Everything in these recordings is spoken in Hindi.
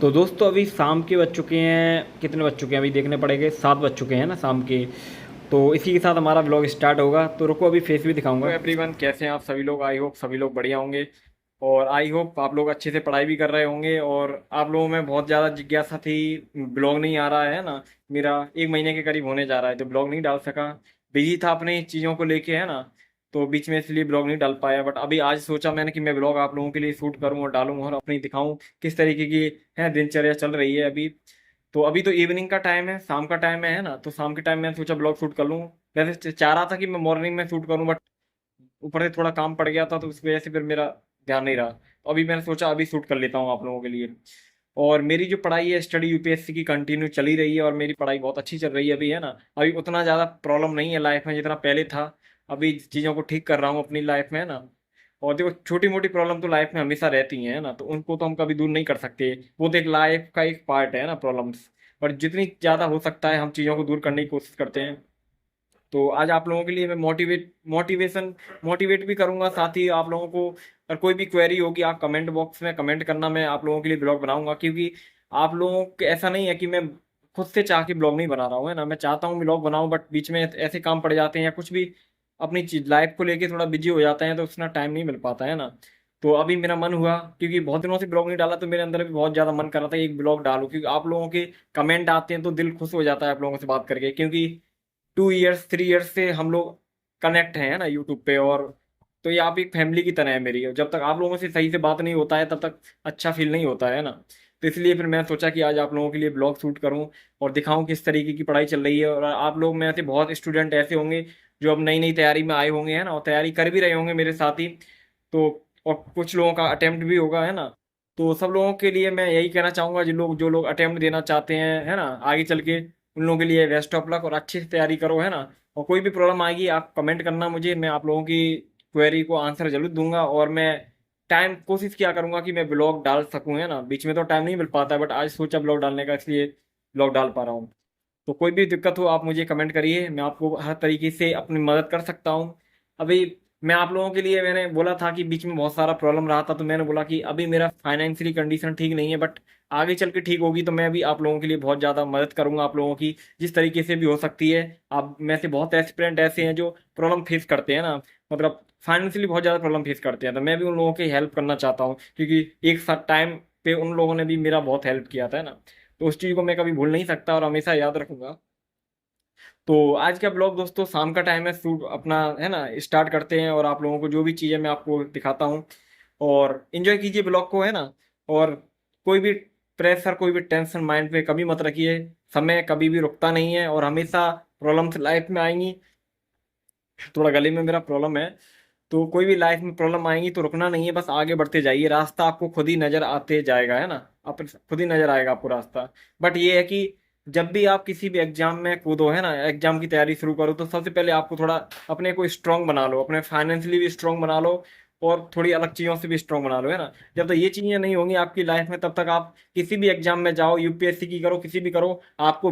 तो दोस्तों अभी शाम के बज चुके हैं, कितने बज चुके हैं अभी देखने पड़ेंगे, 7 बज चुके हैं ना शाम के। तो इसी के साथ हमारा व्लॉग स्टार्ट होगा। तो रुको अभी फेस भी दिखाऊंगा। तो एवरीवन कैसे हैं आप सभी लोग? आई होप सभी लोग बढ़िया होंगे और आई होप आप लोग अच्छे से पढ़ाई भी कर रहे होंगे। और आप लोगों में बहुत ज़्यादा जिज्ञासा थी, ब्लॉग नहीं आ रहा है ना, मेरा 1 महीने के करीब होने जा रहा है तो ब्लॉग नहीं डाल सका, बिजी था अपनी चीज़ों को लेके है ना। तो बीच में इसलिए ब्लॉग नहीं डाल पाया, बट अभी आज सोचा मैंने कि मैं ब्लॉग आप लोगों के लिए शूट करूं और डालूं और अपनी दिखाऊं किस तरीके की है दिनचर्या चल रही है अभी। तो अभी तो इवनिंग का टाइम है, शाम का टाइम है ना, तो शाम के टाइम मैंने सोचा ब्लॉग शूट कर लूं। वैसे चाह रहा था कि मैं मॉर्निंग में शूट करूं, बट ऊपर से थोड़ा काम पड़ गया था तो उस वजह से फिर मेरा ध्यान नहीं रहा। तो अभी मैंने सोचा अभी शूट कर लेता हूँ आप लोगों के लिए। और मेरी जो पढ़ाई है स्टडी यूपीएससी की कंटिन्यू चली रही है और मेरी पढ़ाई बहुत अच्छी चल रही है अभी है ना। अभी उतना ज़्यादा प्रॉब्लम नहीं है लाइफ में जितना पहले था। अभी चीज़ों को ठीक कर रहा हूँ अपनी लाइफ में है ना। और देखो छोटी मोटी प्रॉब्लम तो लाइफ में हमेशा रहती हैं है ना, तो उनको तो हम कभी दूर नहीं कर सकते, वो तो एक लाइफ का एक पार्ट है ना प्रॉब्लम्स। पर जितनी ज़्यादा हो सकता है हम चीज़ों को दूर करने की कोशिश करते हैं। तो आज आप लोगों के लिए मैं मोटिवेट भी करूंगा, साथ ही आप लोगों को अगर कोई भी क्वेरी होगी आप कमेंट बॉक्स में कमेंट करना, मैं आप लोगों के लिए ब्लॉग बनाऊंगा। क्योंकि आप लोगों के ऐसा नहीं है कि मैं खुद से चाह के ब्लॉग नहीं बना रहा हूँ है ना, मैं चाहता हूँ ब्लॉग बनाऊं बट बीच में ऐसे काम पड़ जाते हैं या कुछ भी अपनी चीज लाइफ को लेके थोड़ा बिजी हो जाते हैं तो उतना टाइम नहीं मिल पाता है ना। तो अभी मेरा मन हुआ क्योंकि बहुत दिनों से ब्लॉग नहीं डाला तो मेरे अंदर भी बहुत ज़्यादा मन कर रहा था एक ब्लॉग डालूं, क्योंकि आप लोगों के कमेंट आते हैं तो दिल खुश हो जाता है आप लोगों से बात करके। क्योंकि 2 इयर्स 3 इयर्स से हम लोग कनेक्ट हैं ना यूट्यूब पे, और तो ये आप एक फैमिली की तरह है मेरी। और जब तक आप लोगों से सही से बात नहीं होता है तब तक अच्छा फील नहीं होता है ना। तो इसलिए फिर मैं सोचा कि आज आप लोगों के लिए ब्लॉग शूट करूं और दिखाऊं किस तरीके की पढ़ाई चल रही है। और आप लोग में से बहुत स्टूडेंट ऐसे होंगे जो अब नई नई तैयारी में आए होंगे है ना, और तैयारी कर भी रहे होंगे मेरे साथ ही। तो और कुछ लोगों का अटेम्प्ट भी होगा है ना। तो सब लोगों के लिए मैं यही कहना चाहूँगा, जो लोग अटेम्प्ट देना चाहते हैं है ना आगे चल के, उन लोगों के लिए बेस्ट ऑफ लक और अच्छे से तैयारी करो है ना। और कोई भी प्रॉब्लम आएगी आप कमेंट करना मुझे, मैं आप लोगों की क्वेरी को आंसर जरूर दूंगा। और मैं टाइम कोशिश किया करूंगा कि मैं ब्लॉग डाल सकूं है ना, बीच में तो टाइम नहीं मिल पाता है बट आज सोचा ब्लॉग डालने का, इसलिए ब्लॉग डाल पा रहा हूँ। तो कोई भी दिक्कत हो आप मुझे कमेंट करिए, मैं आपको हर तरीके से अपनी मदद कर सकता हूँ। अभी मैं आप लोगों के लिए मैंने बोला था कि बीच में बहुत सारा प्रॉब्लम रहा था, तो मैंने बोला कि अभी मेरा फाइनेंशियली कंडीशन ठीक नहीं है, बट आगे चल के ठीक होगी तो मैं भी आप लोगों के लिए बहुत ज़्यादा मदद करूंगा आप लोगों की, जिस तरीके से भी हो सकती है। आप में से बहुत एस्पिरेंट ऐसे हैं जो प्रॉब्लम फेस करते हैं ना, मतलब फाइनेंशियली बहुत ज़्यादा प्रॉब्लम फेस करते हैं, तो मैं भी उन लोगों की हेल्प करना चाहता हूँ। क्योंकि एक साथ टाइम पे उन लोगों ने भी मेरा बहुत हेल्प किया था है ना। तो उस चीज़ को मैं कभी भूल नहीं सकता और हमेशा याद रखूंगा। तो आज का ब्लॉग दोस्तों शाम का टाइम है, शूट अपना है ना स्टार्ट करते हैं और आप लोगों को जो भी चीज़ें मैं आपको दिखाता हूँ। और इन्जॉय कीजिए ब्लॉग को है ना। और कोई भी प्रेशर कोई भी टेंशन माइंड पे कभी मत रखिए, समय कभी भी रुकता नहीं है और हमेशा प्रॉब्लम्स लाइफ में आएंगी। थोड़ा गले में मेरा प्रॉब्लम है। तो कोई भी लाइफ में प्रॉब्लम आएंगी तो रुकना नहीं है, बस आगे बढ़ते जाइए, रास्ता आपको खुद ही नजर आते जाएगा है ना। आप खुद ही नजर आएगा आपको रास्ता। बट ये है कि जब भी आप किसी भी एग्जाम में कूदो है ना, एग्जाम की तैयारी शुरू करो, तो सबसे पहले आपको थोड़ा अपने को स्ट्रांग बना लो, अपने फाइनेंशियली भी स्ट्रांग बना लो और थोड़ी अलग चीज़ों से भी स्ट्रांग बना लो है ना। जब तक ये चीज़ें नहीं होंगी आपकी लाइफ में तब तक आप किसी भी एग्जाम में जाओ, यूपीएससी की करो किसी भी करो, आपको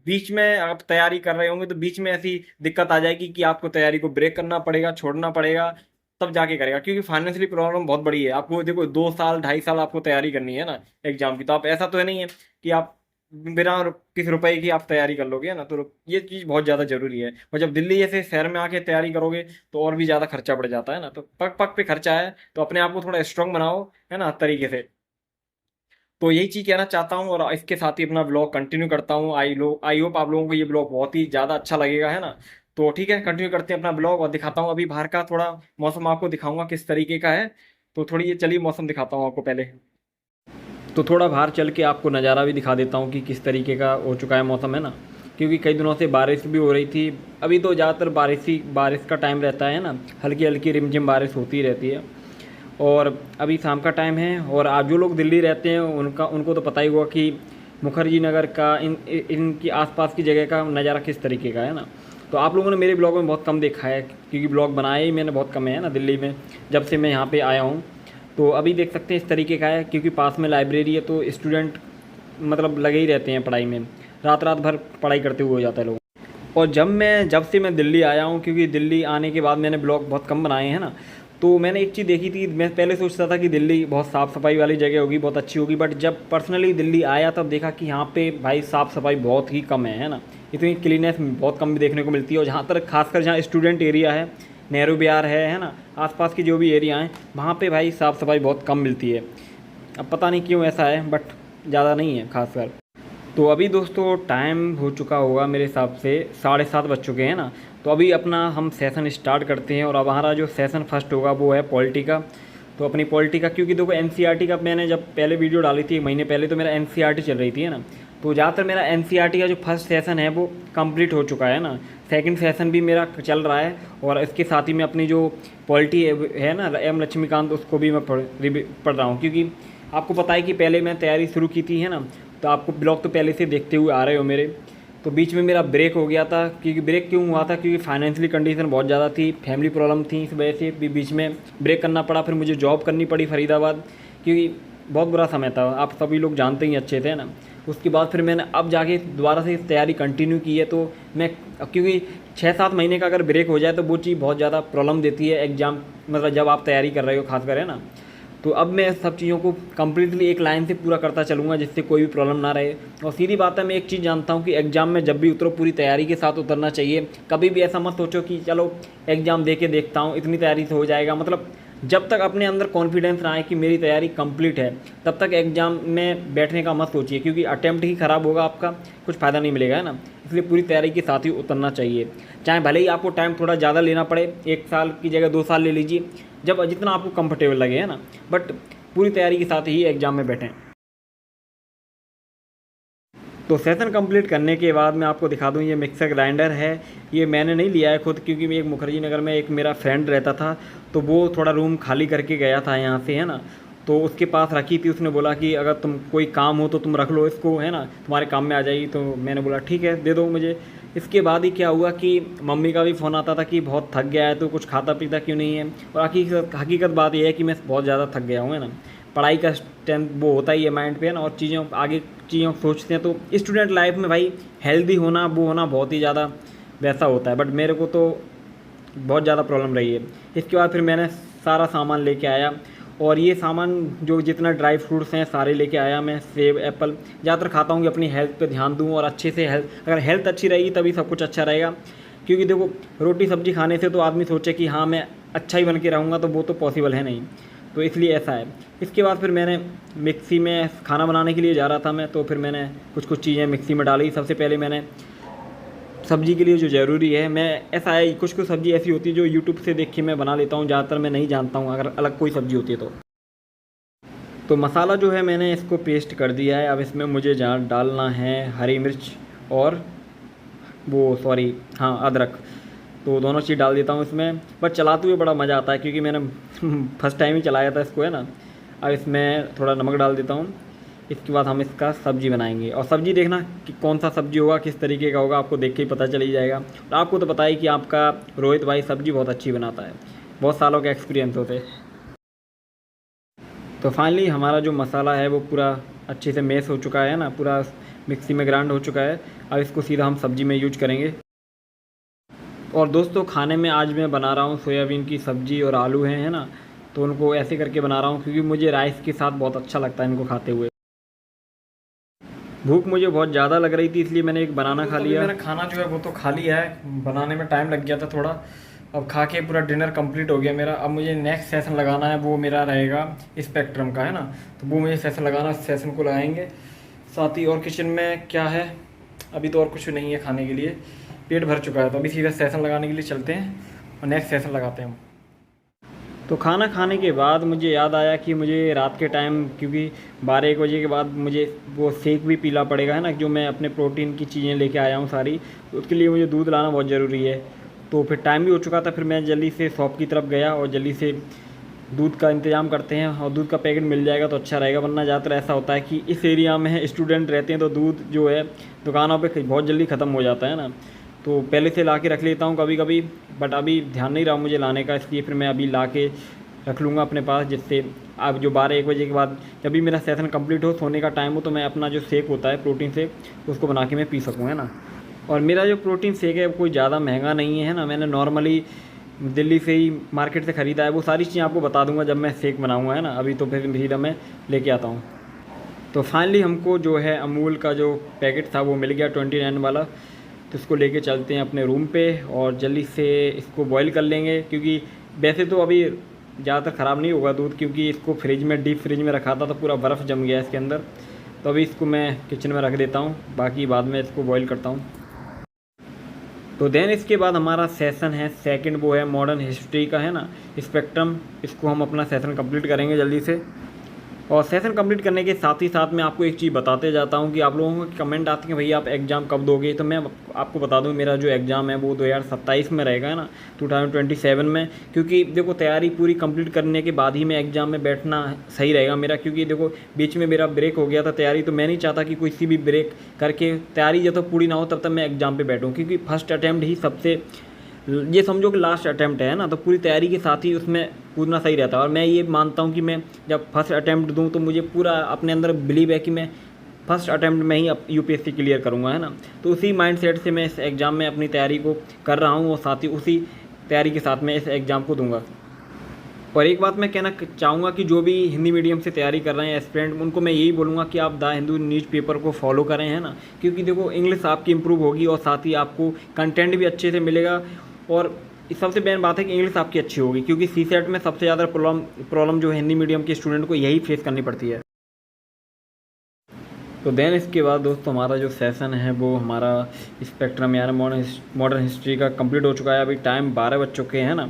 बीच में आप तैयारी कर रहे होंगे तो बीच में ऐसी दिक्कत आ जाएगी कि आपको तैयारी को ब्रेक करना पड़ेगा, छोड़ना पड़ेगा, तब जाके करेगा। क्योंकि फाइनेंशियली प्रॉब्लम बहुत बड़ी है, आपको देखो 2 साल 2.5 साल आपको तैयारी करनी है ना एग्जाम की, तो आप ऐसा तो है नहीं है कि आप बिना किसी रुपए की आप तैयारी कर लोगे है ना। तो ये चीज़ बहुत ज़्यादा जरूरी है। और जब दिल्ली जैसे शहर में आके तैयारी करोगे तो और भी ज़्यादा खर्चा बढ़ जाता है ना, तो पग पग पे खर्चा है, तो अपने आप को थोड़ा स्ट्रांग बनाओ है ना तरीके से। तो यही चीज़ कहना चाहता हूँ और इसके साथ ही अपना ब्लॉग कंटिन्यू करता हूँ। आई होप आप लोगों को ये ब्लॉग बहुत ही ज़्यादा अच्छा लगेगा है ना। तो ठीक है कंटिन्यू करते हैं अपना ब्लॉग और दिखाता हूँ अभी बाहर का थोड़ा मौसम आपको दिखाऊंगा किस तरीके का है। तो थोड़ी ये चलिए मौसम दिखाता हूँ आपको पहले। तो थोड़ा बाहर चल के आपको नज़ारा भी दिखा देता हूँ कि किस तरीके का हो चुका है मौसम है ना। क्योंकि कई दिनों से बारिश भी हो रही थी, अभी तो ज़्यादातर बारिश का टाइम रहता है ना, हल्की हल्की रिमझिम बारिश होती रहती है। और अभी शाम का टाइम है और आज जो लोग दिल्ली रहते हैं उनको तो पता ही होगा कि मुखर्जी नगर का इनकी आसपास की जगह का नज़ारा किस तरीके का है ना। तो आप लोगों ने मेरे ब्लॉग में बहुत कम देखा है क्योंकि ब्लॉग बनाया ही मैंने बहुत कम है ना दिल्ली में, जब से मैं यहाँ पे आया हूँ। तो अभी देख सकते हैं इस तरीके का है क्योंकि पास में लाइब्रेरी है, तो स्टूडेंट मतलब लगे ही रहते हैं पढ़ाई में, रात रात भर पढ़ाई करते हुए हो जाता है लोग। और जब से मैं दिल्ली आया हूँ, क्योंकि दिल्ली आने के बाद मैंने ब्लॉग बहुत कम बनाए हैं ना, तो मैंने एक चीज़ देखी थी, मैं पहले सोचता था कि दिल्ली बहुत साफ़ सफाई वाली जगह होगी, बहुत अच्छी होगी, बट जब पर्सनली दिल्ली आया तब देखा कि यहाँ पे भाई साफ़ सफाई बहुत ही कम है ना। इतनी क्लीननेस बहुत कम भी देखने को मिलती है। और जहाँ तक खासकर जहाँ स्टूडेंट एरिया है, नेहरू विहार है ना, आसपास की जो भी एरिया हैं वहाँ पे भाई साफ़ सफाई बहुत कम मिलती है। अब पता नहीं क्यों ऐसा है, बट ज़्यादा नहीं है खासकर। तो अभी दोस्तों टाइम हो चुका होगा मेरे हिसाब से 7:30 बज चुके हैं ना। तो अभी अपना हम सेशन स्टार्ट करते हैं। और अब हमारा जो सेशन फर्स्ट होगा वो है पॉलिटी का। तो अपनी पॉलिटी का, क्योंकि देखो एनसीईआरटी का मैंने जब पहले वीडियो डाली थी 1 महीने पहले, तो मेरा एनसीईआरटी चल रही थी है ना। तो ज़्यादातर मेरा एनसीईआरटी का जो फर्स्ट सेशन है वो कंप्लीट हो चुका है ना। सेकंड सेशन भी मेरा चल रहा है। और इसके साथ ही मैं अपनी जो पॉलिटी है ना एम लक्ष्मीकांत, उसको भी मैं पढ़ रहा हूँ। क्योंकि आपको पता है कि पहले मैं तैयारी शुरू की थी है ना, तो आपको ब्लॉग तो पहले से देखते हुए आ रहे हो मेरे। तो बीच में मेरा ब्रेक हो गया था। क्योंकि ब्रेक क्यों हुआ था, क्योंकि फाइनेंशियली कंडीशन बहुत ज़्यादा थी, फैमिली प्रॉब्लम थी, इस वजह से भी बीच में ब्रेक करना पड़ा। फिर मुझे जॉब करनी पड़ी फरीदाबाद, क्योंकि बहुत बुरा समय था, आप सभी लोग जानते ही अच्छे थे ना। उसके बाद फिर मैंने अब जाके दोबारा से तैयारी कंटिन्यू की है। तो मैं, क्योंकि 6-7 महीने का अगर ब्रेक हो जाए तो वो चीज़ बहुत ज़्यादा प्रॉब्लम देती है एग्ज़ाम, मतलब जब आप तैयारी कर रहे हो खासकर है ना। तो अब मैं सब चीज़ों को कम्प्लीटली एक लाइन से पूरा करता चलूँगा, जिससे कोई भी प्रॉब्लम ना रहे। और सीधी बात है, मैं एक चीज़ जानता हूँ कि एग्ज़ाम में जब भी उतरो पूरी तैयारी के साथ उतरना चाहिए। कभी भी ऐसा मत सोचो कि चलो एग्ज़ाम दे के देखता हूँ, इतनी तैयारी से हो जाएगा। मतलब जब तक अपने अंदर कॉन्फिडेंस ना आए कि मेरी तैयारी कंप्लीट है, तब तक एग्ज़ाम में बैठने का मत सोचिए। क्योंकि अटैम्प्ट ही ख़राब होगा आपका, कुछ फ़ायदा नहीं मिलेगा है ना। इसलिए पूरी तैयारी के साथ ही उतरना चाहिए। चाहे भले ही आपको टाइम थोड़ा ज़्यादा लेना पड़े, 1 साल की जगह 2 साल ले लीजिए, जब जितना आपको कंफर्टेबल लगे है ना, बट पूरी तैयारी के साथ ही एग्ज़ाम में बैठें। तो सेशन कंप्लीट करने के बाद मैं आपको दिखा दूँ, ये मिक्सर ग्राइंडर है। ये मैंने नहीं लिया है खुद, क्योंकि मैं एक मुखर्जी नगर में एक मेरा फ्रेंड रहता था, तो वो थोड़ा रूम खाली करके गया था यहाँ से है ना। तो उसके पास रखी थी, उसने बोला कि अगर तुम कोई काम हो तो तुम रख लो इसको है ना, तुम्हारे काम में आ जाएगी। तो मैंने बोला ठीक है दे दो मुझे। इसके बाद ही क्या हुआ कि मम्मी का भी फ़ोन आता था कि बहुत थक गया है तो कुछ खाता पीता क्यों नहीं है। और हकीकत बात यह है कि मैं बहुत ज़्यादा थक गया हूँ है ना। पढ़ाई का टेंथ वो होता ही है माइंड पे है ना, और चीज़ों आगे चीज़ों सोचते हैं। तो स्टूडेंट लाइफ में भाई हेल्दी होना वो होना बहुत ही ज़्यादा वैसा होता है, बट मेरे को तो बहुत ज़्यादा प्रॉब्लम रही है। इसके बाद फिर मैंने सारा सामान लेके आया। और ये सामान जो जितना ड्राई फ्रूट्स हैं सारे लेके आया मैं, सेब एप्पल ज़्यादातर खाता हूँ कि अपनी हेल्थ पे ध्यान दूँ और अच्छे से अगर हेल्थ अच्छी रहेगी तभी सब कुछ अच्छा रहेगा। क्योंकि देखो रोटी सब्जी खाने से तो आदमी सोचे कि हाँ मैं अच्छा ही बन के रहूँगा, तो वो तो पॉसिबल है नहीं। तो इसलिए ऐसा है। इसके बाद फिर मैंने मिक्सी में खाना बनाने के लिए जा रहा था मैं, तो फिर मैंने कुछ चीज़ें मिक्सी में डाली। सबसे पहले मैंने सब्ज़ी के लिए जो ज़रूरी है, मैं ऐसा है कुछ सब्ज़ी ऐसी होती है जो यूट्यूब से देख के मैं बना लेता हूँ, ज़्यादातर मैं नहीं जानता हूँ अगर अलग कोई सब्ज़ी होती है तो मसाला जो है मैंने इसको पेस्ट कर दिया है। अब इसमें मुझे जहाँ डालना है हरी मिर्च और अदरक, तो दोनों चीज़ डाल देता हूँ इसमें। बट चलाते हुए बड़ा मज़ा आता है, क्योंकि मैंने फर्स्ट टाइम ही चलाया था इसको है ना। अब इसमें थोड़ा नमक डाल देता हूँ। इसके बाद हम इसका सब्ज़ी बनाएंगे, और सब्ज़ी देखना कि कौन सा सब्ज़ी होगा, किस तरीके का होगा, आपको देख के ही पता चल ही जाएगा। और आपको तो पता ही कि आपका रोहित भाई सब्ज़ी बहुत अच्छी बनाता है, बहुत सालों का एक्सपीरियंस होते। तो फाइनली हमारा जो मसाला है वो पूरा अच्छे से मैश हो चुका है ना, पूरा मिक्सी में ग्राइंड हो चुका है। अब इसको सीधा हम सब्ज़ी में यूज करेंगे। और दोस्तों खाने में आज मैं बना रहा हूँ सोयाबीन की सब्ज़ी और आलू हैं है ना। तो उनको ऐसे करके बना रहा हूँ क्योंकि मुझे राइस के साथ बहुत अच्छा लगता है इनको खाते हुए। भूख मुझे बहुत ज़्यादा लग रही थी, इसलिए मैंने एक बनाना खा लिया। मैंने खाना जो है वो तो खा लिया है, बनाने में टाइम लग गया था थोड़ा। अब खा के पूरा डिनर कंप्लीट हो गया मेरा। अब मुझे नेक्स्ट सेशन लगाना है, वो मेरा रहेगा स्पेक्ट्रम का है ना। तो वो मुझे सेशन लगाना, सेशन को लगाएंगे साथ ही। और किचन में क्या है, अभी तो और कुछ नहीं है खाने के लिए, पेट भर चुका है। तो अभी सीधा सेशन लगाने के लिए चलते हैं और नेक्स्ट सेशन लगाते हैं हम। तो खाना खाने के बाद मुझे याद आया कि मुझे रात के टाइम, क्योंकि 12-1 बजे के बाद मुझे वो शेक भी पीना पड़ेगा है ना, जो मैं अपने प्रोटीन की चीज़ें लेके आया हूँ सारी। तो उसके लिए मुझे दूध लाना बहुत ज़रूरी है। तो फिर टाइम भी हो चुका था, फिर मैं जल्दी से शॉप की तरफ गया और जल्दी से दूध का इंतज़ाम करते हैं। और दूध का पैकेट मिल जाएगा तो अच्छा रहेगा, वरना ज़्यादातर ऐसा होता है कि इस एरिया में स्टूडेंट रहते हैं तो दूध जो है दुकानों पे बहुत जल्दी ख़त्म हो जाता है ना। तो पहले से ला के रख लेता हूँ कभी कभी, बट अभी ध्यान नहीं रहा मुझे लाने का, इसलिए फिर मैं अभी ला के रख लूँगा अपने पास। जिससे अब जो 12-1 बजे के बाद जब भी मेरा सेशन कंप्लीट हो, सोने का टाइम हो, तो मैं अपना जो शेक होता है प्रोटीन शेक उसको बना के मैं पी सकूँ है ना। और मेरा जो प्रोटीन शेक है कोई ज़्यादा महंगा नहीं है ना। मैंने नॉर्मली दिल्ली से ही मार्केट से ख़रीदा है, वो सारी चीज़ें आपको बता दूंगा जब मैं शेक बनाऊंगा, है ना। अभी तो फिर सीधा मैं लेके आता हूँ। तो फाइनली हमको जो है अमूल का जो पैकेट था वो मिल गया 29 वाला। तो इसको लेके चलते हैं अपने रूम पे और जल्दी से इसको बॉईल कर लेंगे, क्योंकि वैसे तो अभी ज़्यादातर ख़राब नहीं होगा दूध, क्योंकि इसको फ्रिज में डीप फ्रिज में रखा था तो पूरा बर्फ़ जम गया इसके अंदर। तो अभी इसको मैं किचन में रख देता हूँ, बाकी बाद में इसको बॉईल करता हूँ। तो देन इसके बाद हमारा सेशन है सेकंड, वो है मॉडर्न हिस्ट्री का, है ना, स्पेक्ट्रम। इसको हम अपना सेशन कंप्लीट करेंगे जल्दी से। और सेशन कंप्लीट करने के साथ ही साथ मैं आपको एक चीज़ बताते जाता हूँ कि आप लोगों को कमेंट आते हैं भैया आप एग्ज़ाम कब दोगे। तो मैं आपको बता दूँ मेरा जो एग्ज़ाम है वो 2027 में रहेगा, है ना, 2027 में। क्योंकि देखो तैयारी पूरी कंप्लीट करने के बाद ही मैं एग्ज़ाम में बैठना सही रहेगा मेरा, क्योंकि देखो बीच में मेरा ब्रेक हो गया था तैयारी, तो मैं नहीं चाहता कि किसी भी ब्रेक करके तैयारी जब तक पूरी ना हो तब तक मैं एग्ज़ाम पर बैठूँ, क्योंकि फर्स्ट अटैम्प्ट ही सबसे, ये समझो कि लास्ट अटैम्प्ट है ना, तो पूरी तैयारी के साथ ही उसमें कूदना सही रहता है। और मैं ये मानता हूँ कि मैं जब फर्स्ट अटैम्प्ट दूँ तो मुझे पूरा अपने अंदर बिलीव है कि मैं फर्स्ट अटैम्प्ट में ही यूपीएससी क्लियर करूँगा, है ना। तो उसी माइंडसेट से मैं इस एग्ज़ाम में अपनी तैयारी को कर रहा हूँ और साथ ही उसी तैयारी के साथ मैं इस एग्ज़ाम को दूँगा। और एक बात मैं कहना चाहूँगा कि जो भी हिंदी मीडियम से तैयारी कर रहे हैं एस्पिरेंट, उनको मैं यही बोलूँगा कि आप द हिंदू न्यूज़पेपर को फॉलो करें, है ना, क्योंकि देखो इंग्लिश आपकी इंप्रूव होगी और साथ ही आपको कंटेंट भी अच्छे से मिलेगा। और सबसे मेन बात है कि इंग्लिश आपकी अच्छी होगी, क्योंकि सीसेट में सबसे ज़्यादा प्रॉब्लम जो है हिंदी मीडियम के स्टूडेंट को यही फेस करनी पड़ती है। तो देन इसके बाद दोस्तों हमारा जो सेशन है वो हमारा स्पेक्ट्रम यानी मॉडर्न हिस्ट्री का कंप्लीट हो चुका है। अभी टाइम 12 बज चुके हैं ना,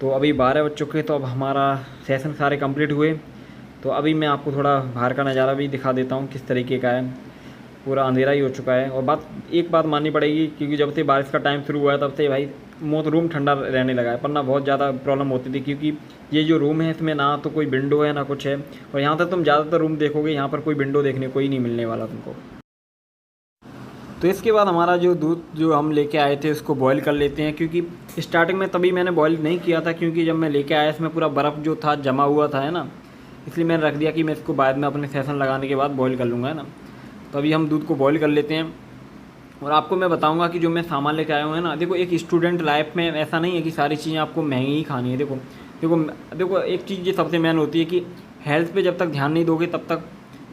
तो अभी 12 बज चुके हैं, तो अब हमारा सेशन सारे कंप्लीट हुए। तो अभी मैं आपको थोड़ा बाहर का नज़ारा भी दिखा देता हूँ किस तरीके का है। पूरा अंधेरा ही हो चुका है। और एक बात माननी पड़ेगी, क्योंकि जब से बारिश का टाइम शुरू हुआ है तब से भाई रूम ठंडा रहने लगा है, पर ना बहुत ज़्यादा प्रॉब्लम होती थी, क्योंकि ये जो रूम है इसमें ना तो कोई विंडो है ना कुछ है। और यहाँ तक तुम ज़्यादातर रूम देखोगे यहाँ पर कोई विंडो देखने को ही नहीं मिलने वाला तुमको। तो इसके बाद हमारा जो दूध जो हम लेके आए थे उसको बॉईल कर लेते हैं, क्योंकि स्टार्टिंग में तभी मैंने बॉईल नहीं किया था, क्योंकि जब मैं लेके आया इसमें पूरा बर्फ़ जो था जमा हुआ था, है ना, इसलिए मैंने रख दिया कि मैं इसको बाद में अपने सेशन लगाने के बाद बॉईल कर लूँगा, है ना। तो अभी हम दूध को बॉईल कर लेते हैं। और आपको मैं बताऊंगा कि जो मैं सामान लेके आया हूँ, है ना, देखो एक स्टूडेंट लाइफ में ऐसा नहीं है कि सारी चीज़ें आपको महंगी ही खानी है। देखो देखो देखो एक चीज़ ये सबसे मेन होती है कि हेल्थ पे जब तक ध्यान नहीं दोगे तब तक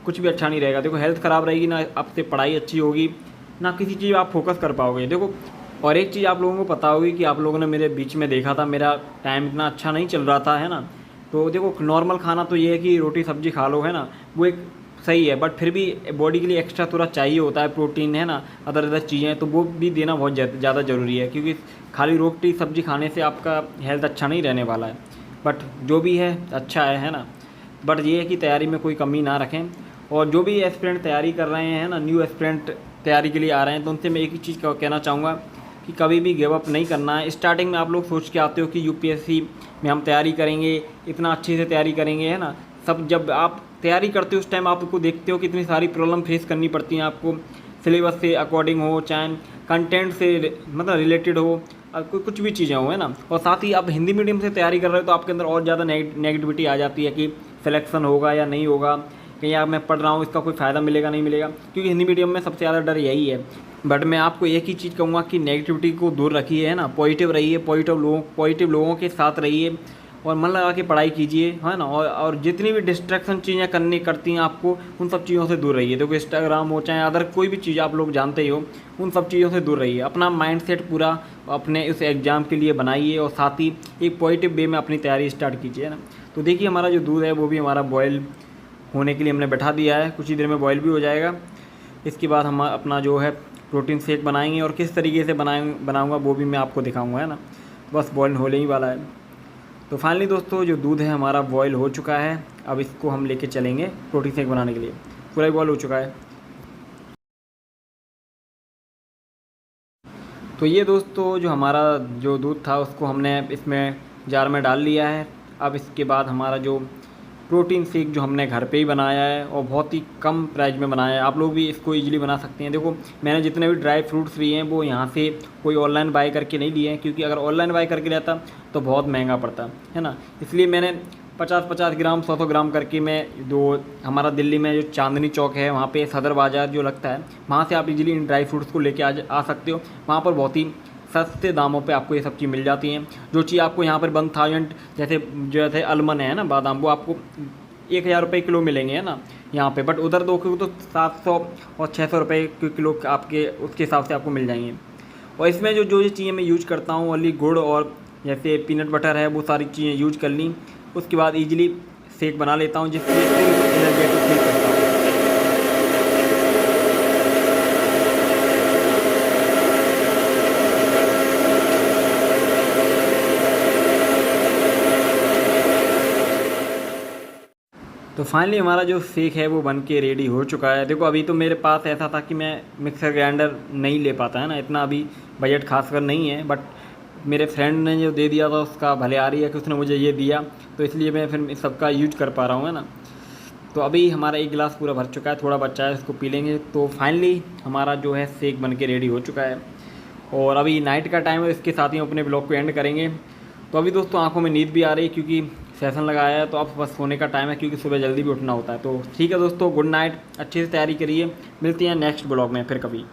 कुछ भी अच्छा नहीं रहेगा। देखो हेल्थ ख़राब रहेगी ना, आपसे पढ़ाई अच्छी होगी ना, किसी चीज़ आप फोकस कर पाओगे। देखो और एक चीज़ आप लोगों को पता होगी कि आप लोगों ने मेरे बीच में देखा था, मेरा टाइम इतना अच्छा नहीं चल रहा था, है ना। तो देखो नॉर्मल खाना तो ये है कि रोटी सब्जी खा लो, है ना, वो एक सही है, बट फिर भी बॉडी के लिए एक्स्ट्रा थोड़ा चाहिए होता है प्रोटीन, है ना, अदर चीज़ें, तो वो भी देना बहुत ज़्यादा ज़रूरी है, क्योंकि खाली रोटी सब्जी खाने से आपका हेल्थ अच्छा नहीं रहने वाला है। बट जो भी है अच्छा है ना। बट ये है कि तैयारी में कोई कमी ना रखें। और जो भी एस्पिरेंट तैयारी कर रहे हैं ना, न्यू एस्पिरेंट तैयारी के लिए आ रहे हैं, तो उनसे मैं एक ही चीज़ कहना चाहूँगा कि कभी भी गिव अप नहीं करना है। स्टार्टिंग में आप लोग सोच के आते हो कि यूपीएससी में हम तैयारी करेंगे, इतना अच्छे से तैयारी करेंगे, है ना। सब जब आप तैयारी करते हो उस टाइम आपको देखते हो कि इतनी सारी प्रॉब्लम फेस करनी पड़ती हैं आपको, सिलेबस से अकॉर्डिंग हो, चाहे कंटेंट से मतलब रिलेटेड हो, कुछ भी चीज़ें हो, है ना। और साथ ही आप हिंदी मीडियम से तैयारी कर रहे हो तो आपके अंदर और ज़्यादा नेगेटिविटी आ जाती है कि सिलेक्शन होगा या नहीं होगा, कहीं यार मैं पढ़ रहा हूँ इसका कोई फ़ायदा मिलेगा नहीं मिलेगा, क्योंकि हिंदी मीडियम में सबसे ज़्यादा डर यही है। बट मैं आपको एक ही चीज़ कहूँगा कि नेगेटिविटी को दूर रखिए, है ना, पॉजिटिव रहिए, पॉजिटिव लोगों के साथ रहिए और मन लगा के पढ़ाई कीजिए, है ना। और जितनी भी डिस्ट्रैक्शन चीज़ें करती हैं आपको, उन सब चीज़ों से दूर रहिए। देखो इंस्टाग्राम हो चाहे अदर कोई भी चीज़ आप लोग जानते ही हो, उन सब चीज़ों से दूर रहिए। अपना माइंडसेट पूरा अपने उस एग्ज़ाम के लिए बनाइए और साथ ही एक पॉजिटिव वे में अपनी तैयारी स्टार्ट कीजिए, है ना। तो देखिए हमारा जो दूध है वो भी हमारा बॉयल होने के लिए हमने बैठा दिया है, कुछ ही देर में बॉयल भी हो जाएगा। इसके बाद हम अपना जो है प्रोटीन शेक बनाएंगे और किस तरीके से बनाऊंगा वो भी मैं आपको दिखाऊंगा, है ना। बस बॉयल होने ही वाला है। तो फाइनली दोस्तों जो दूध है हमारा बॉयल हो चुका है। अब इसको हम लेके चलेंगे प्रोटीन शेक बनाने के लिए। पूरा ही बॉयल हो चुका है। तो ये दोस्तों जो हमारा जो दूध था उसको हमने इसमें जार में डाल लिया है। अब इसके बाद हमारा जो प्रोटीन शेक जो हमने घर पे ही बनाया है और बहुत ही कम प्राइस में बनाया है, आप लोग भी इसको इजीली बना सकते हैं। देखो मैंने जितने भी ड्राई फ्रूट्स लिए हैं वो यहाँ से कोई ऑनलाइन बाय करके नहीं लिए हैं, क्योंकि अगर ऑनलाइन बाय करके रहता तो बहुत महंगा पड़ता, है ना। इसलिए मैंने 50-50 ग्राम 100-100 ग्राम करके मैं जो हमारा दिल्ली में जो चांदनी चौक है वहाँ पे सदर बाज़ार जो लगता है, वहाँ से आप इजीली इन ड्राई फ्रूट्स को लेके आ सकते हो। वहाँ पर बहुत ही सस्ते दामों पे आपको ये सब चीज़ मिल जाती हैं। जो चीज़ आपको यहाँ पर 1000 जैसे अलमन है ना बादाम, वो आपको 1000 रुपये किलो मिलेंगे, है ना यहाँ पे, बट उधर देखोगे तो 700 और 600 रुपये किलो आपके उसके हिसाब से आपको मिल जाएंगे। और इसमें जो जो चीज़ें मैं यूज करता हूँ, ओनली गुड़ और जैसे पीनट बटर है, वो सारी चीज़ें यूज कर ली, उसके बाद ईजिली शेक बना लेता हूँ, जिससे एनर्जेटिक फील करता हूँ। तो फाइनली हमारा जो शेक है वो बन के रेडी हो चुका है। देखो अभी तो मेरे पास ऐसा था कि मैं मिक्सर ग्राइंडर नहीं ले पाता, है ना, इतना अभी बजट खासकर नहीं है, बट मेरे फ्रेंड ने जो दे दिया था उसका भले आ रही है कि उसने मुझे ये दिया, तो इसलिए मैं फिर सबका यूज कर पा रहा हूँ, है ना। तो अभी हमारा एक गिलास पूरा भर चुका है, थोड़ा बचा है, इसको पी लेंगे। तो फाइनली हमारा जो है शेक बन के रेडी हो चुका है, और अभी नाइट का टाइम है, इसके साथ ही हम अपने ब्लॉग को एंड करेंगे। तो अभी दोस्तों आंखों में नींद भी आ रही है क्योंकि सेशन लगाया है, तो अब बस सोने का टाइम है क्योंकि सुबह जल्दी भी उठना होता है। तो ठीक है दोस्तों, गुड नाइट, अच्छे से तैयारी करिए, मिलते हैं नेक्स्ट ब्लॉग में फिर कभी।